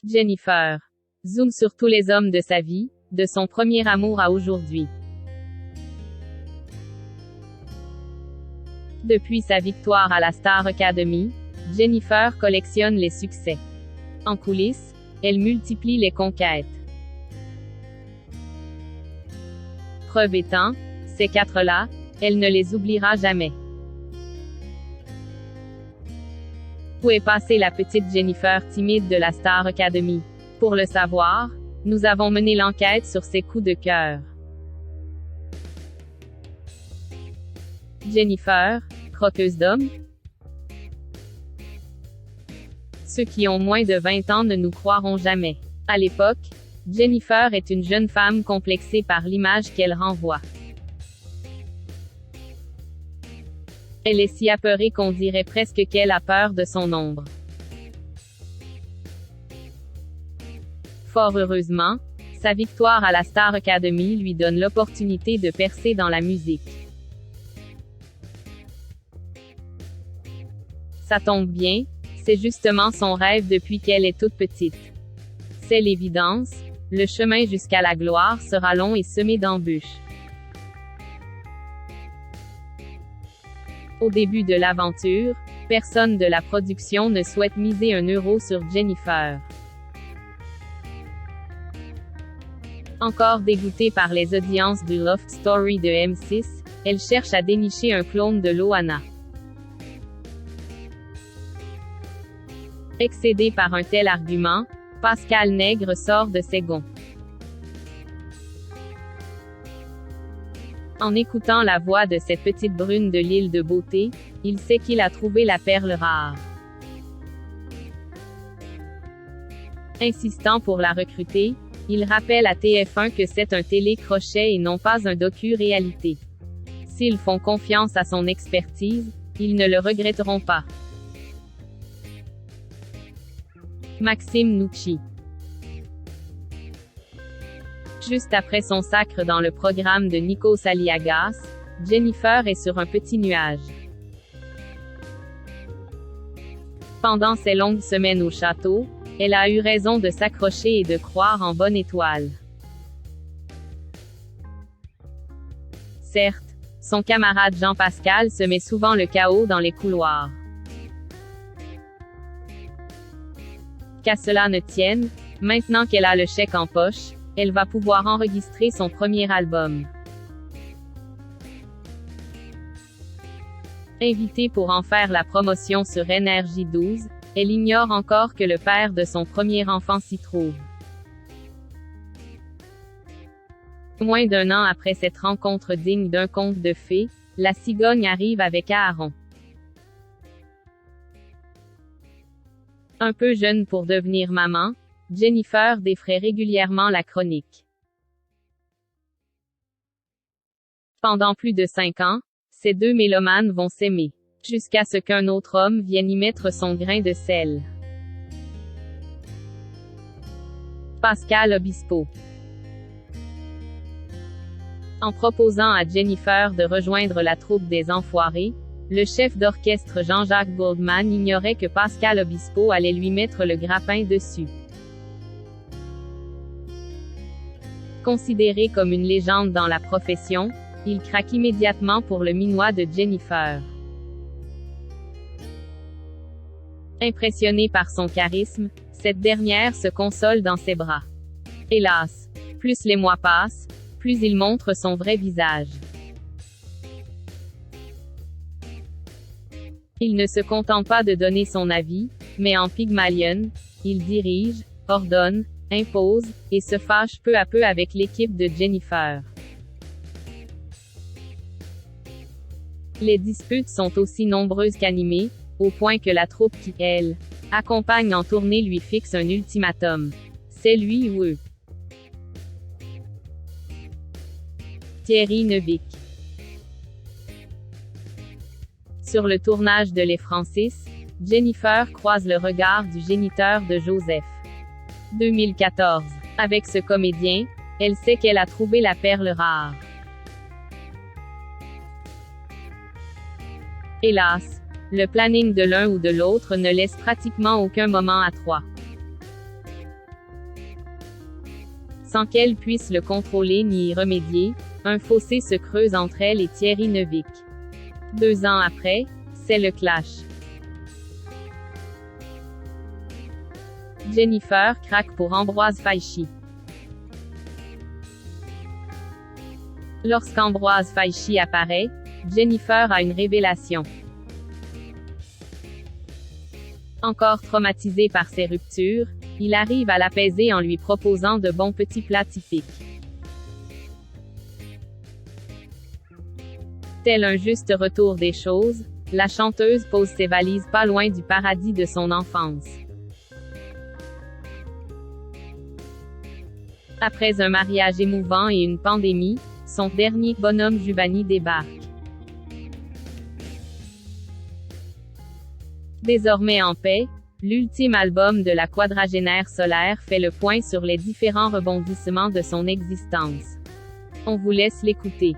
Jennifer. Zoom sur tous les hommes de sa vie, de son premier amour à aujourd'hui. Depuis sa victoire à la Star Academy, Jennifer collectionne les succès. En coulisses, elle multiplie les conquêtes. Preuve étant, ces quatre-là, elle ne les oubliera jamais. Où est passée la petite Jennifer timide de la Star Academy? Pour le savoir, nous avons mené l'enquête sur ses coups de cœur. Jennifer, croqueuse d'hommes? Ceux qui ont moins de 20 ans ne nous croiront jamais. À l'époque, Jennifer est une jeune femme complexée par l'image qu'elle renvoie. Elle est si apeurée qu'on dirait presque qu'elle a peur de son ombre. Fort heureusement, sa victoire à la Star Academy lui donne l'opportunité de percer dans la musique. Ça tombe bien, c'est justement son rêve depuis qu'elle est toute petite. C'est l'évidence, le chemin jusqu'à la gloire sera long et semé d'embûches. Au début de l'aventure, personne de la production ne souhaite miser un euro sur Jennifer. Encore dégoûtée par les audiences du Love Story de M6, elle cherche à dénicher un clone de Loana. Excédé par un tel argument, Pascal Nègre sort de ses gonds. En écoutant la voix de cette petite brune de l'île de beauté, il sait qu'il a trouvé la perle rare. Insistant pour la recruter, il rappelle à TF1 que c'est un télé-crochet et non pas un docu-réalité. S'ils font confiance à son expertise, ils ne le regretteront pas. Maxime Nucci. Juste après son sacre dans le programme de Nikos Aliagas, Jennifer est sur un petit nuage. Pendant ses longues semaines au château, elle a eu raison de s'accrocher et de croire en bonne étoile. Certes, son camarade Jean-Pascal se met souvent le chaos dans les couloirs. Qu'à cela ne tienne, maintenant qu'elle a le chèque en poche, elle va pouvoir enregistrer son premier album. Invitée pour en faire la promotion sur Énergie 12, elle ignore encore que le père de son premier enfant s'y trouve. Moins d'un an après cette rencontre digne d'un conte de fées, la cigogne arrive avec Aaron. Un peu jeune pour devenir maman, Jennifer défraie régulièrement la chronique. Pendant plus de 5 ans, ces deux mélomanes vont s'aimer, jusqu'à ce qu'un autre homme vienne y mettre son grain de sel. Pascal Obispo. En proposant à Jennifer de rejoindre la troupe des Enfoirés, le chef d'orchestre Jean-Jacques Goldman ignorait que Pascal Obispo allait lui mettre le grappin dessus. Considéré comme une légende dans la profession, il craque immédiatement pour le minois de Jennifer. Impressionnée par son charisme, cette dernière se console dans ses bras. Hélas, plus les mois passent, plus il montre son vrai visage. Il ne se contente pas de donner son avis, mais en Pygmalion, il dirige, ordonne, impose, et se fâche peu à peu avec l'équipe de Jennifer. Les disputes sont aussi nombreuses qu'animées, au point que la troupe qui, elle, accompagne en tournée lui fixe un ultimatum. C'est lui ou eux. Thierry Neuvik. Sur le tournage de Les Francis, Jennifer croise le regard du géniteur de Joseph. 2014. Avec ce comédien, elle sait qu'elle a trouvé la perle rare. Hélas, le planning de l'un ou de l'autre ne laisse pratiquement aucun moment à trois. Sans qu'elle puisse le contrôler ni y remédier, un fossé se creuse entre elle et Thierry Neuvik. 2 ans après, c'est le clash. Jennifer craque pour Ambroise Faichi. Lorsqu'Ambroise Faichi apparaît, Jennifer a une révélation. Encore traumatisé par ses ruptures, il arrive à l'apaiser en lui proposant de bons petits plats typiques. Tel un juste retour des choses, la chanteuse pose ses valises pas loin du paradis de son enfance. Après un mariage émouvant et une pandémie, son dernier bonhomme Giovanni débarque. Désormais en paix, l'ultime album de la quadragénaire solaire fait le point sur les différents rebondissements de son existence. On vous laisse l'écouter.